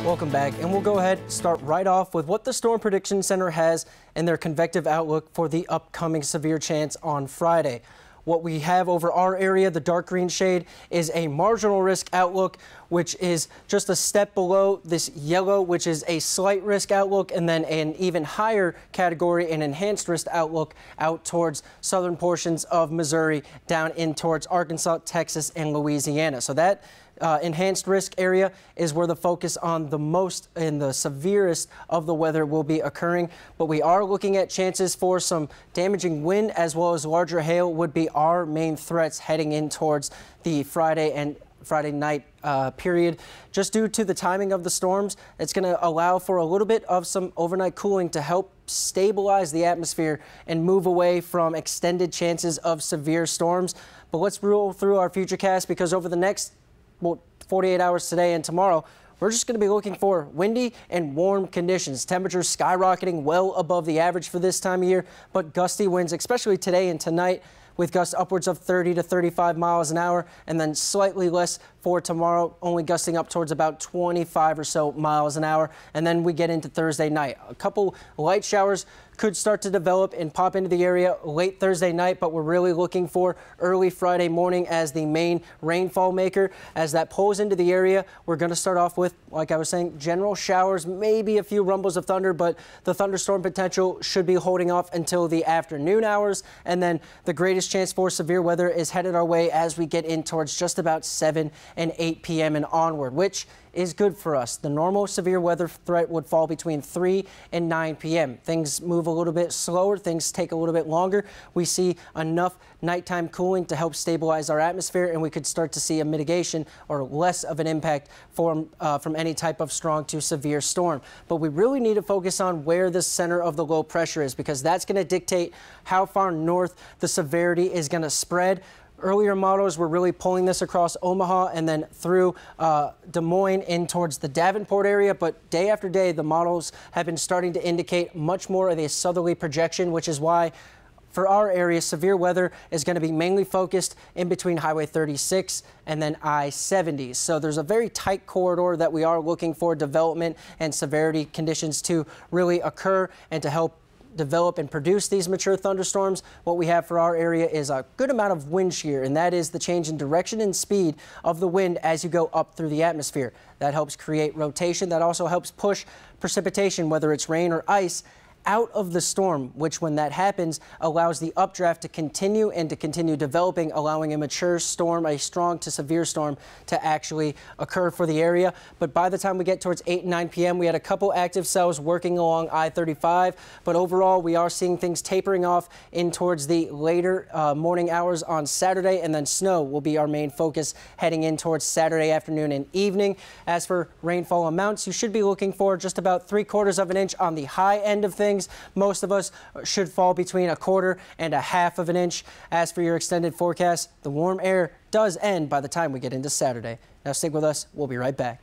Welcome back, and we'll go ahead and start right off with what the Storm Prediction Center has in their convective outlook for the upcoming severe chance on Friday. What we have over our area, the dark green shade, is a marginal risk outlook, which is just a step below this yellow, which is a slight risk outlook, and then an even higher category, an enhanced risk outlook out towards southern portions of Missouri, down in towards Arkansas, Texas, and Louisiana. So that enhanced risk area is where the focus on the most and the severest of the weather will be occurring. But we are looking at chances for some damaging wind as well as larger hail would be our main threats heading in towards the Friday night period. Just due to the timing of the storms, it's going to allow for a little bit of some overnight cooling to help stabilize the atmosphere and move away from extended chances of severe storms. But let's roll through our futurecast, because over the next 48 hours today and tomorrow, we're just going to be looking for windy and warm conditions. Temperatures skyrocketing well above the average for this time of year, but gusty winds, especially today and tonight, with gusts upwards of 30 to 35 miles an hour, and then slightly less for tomorrow, only gusting up towards about 25 or so miles an hour. And then we get into Thursday night. A couple light showers could start to develop and pop into the area late Thursday night, but we're really looking for early Friday morning as the main rainfall maker. As that pulls into the area, we're going to start off with, like I was saying, general showers, maybe a few rumbles of thunder, but the thunderstorm potential should be holding off until the afternoon hours. And then the greatest chance for severe weather is headed our way as we get in towards just about 7 and 8 p.m. and onward, which is good for us. The normal severe weather threat would fall between 3 and 9 p.m. Things move a little bit slower. Things take a little bit longer. We see enough nighttime cooling to help stabilize our atmosphere, and we could start to see a mitigation or less of an impact from any type of strong to severe storm. But we really need to focus on where the center of the low pressure is, because that's going to dictate how far north the severity is going to spread. Earlier models were really pulling this across Omaha and then through Des Moines in towards the Davenport area. But day after day, the models have been starting to indicate much more of a southerly projection, which is why for our area, severe weather is going to be mainly focused in between Highway 36 and then I-70. So there's a very tight corridor that we are looking for development and severity conditions to really occur and to help develop and produce these mature thunderstorms. What we have for our area is a good amount of wind shear, and that is the change in direction and speed of the wind as you go up through the atmosphere. That helps create rotation. That also helps push precipitation, whether it's rain or ice, out of the storm, which when that happens allows the updraft to continue and to continue developing, allowing a mature storm, a strong to severe storm, to actually occur for the area. But by the time we get towards 8 and 9 p.m., we had a couple active cells working along I-35, but overall we are seeing things tapering off in towards the later morning hours on Saturday, and then snow will be our main focus heading in towards Saturday afternoon and evening. As for rainfall amounts, you should be looking for just about 3/4 of an inch on the high end of things. Most of us should fall between 1/4 and 1/2 of an inch. As for your extended forecast, the warm air does end by the time we get into Saturday. Now stick with us. We'll be right back.